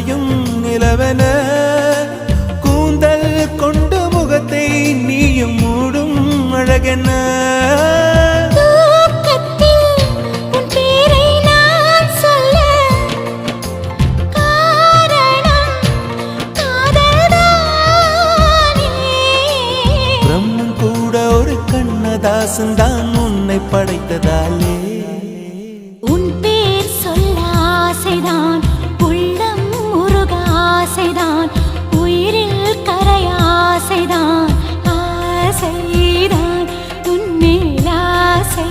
அணையும் நிலவென கூந்தல் கொண்டு முகத்தை நீயும் மூடும் அழகென்ன தாசன்தான் உன்னை படைத்ததாலே உன் பேர் சொல்ல ஆசைதான் உள்ளம் முருக ஆசைதான் உயிரில் கரைய ஆசைதான் ஆசைதான் உன்மேல் ஆசை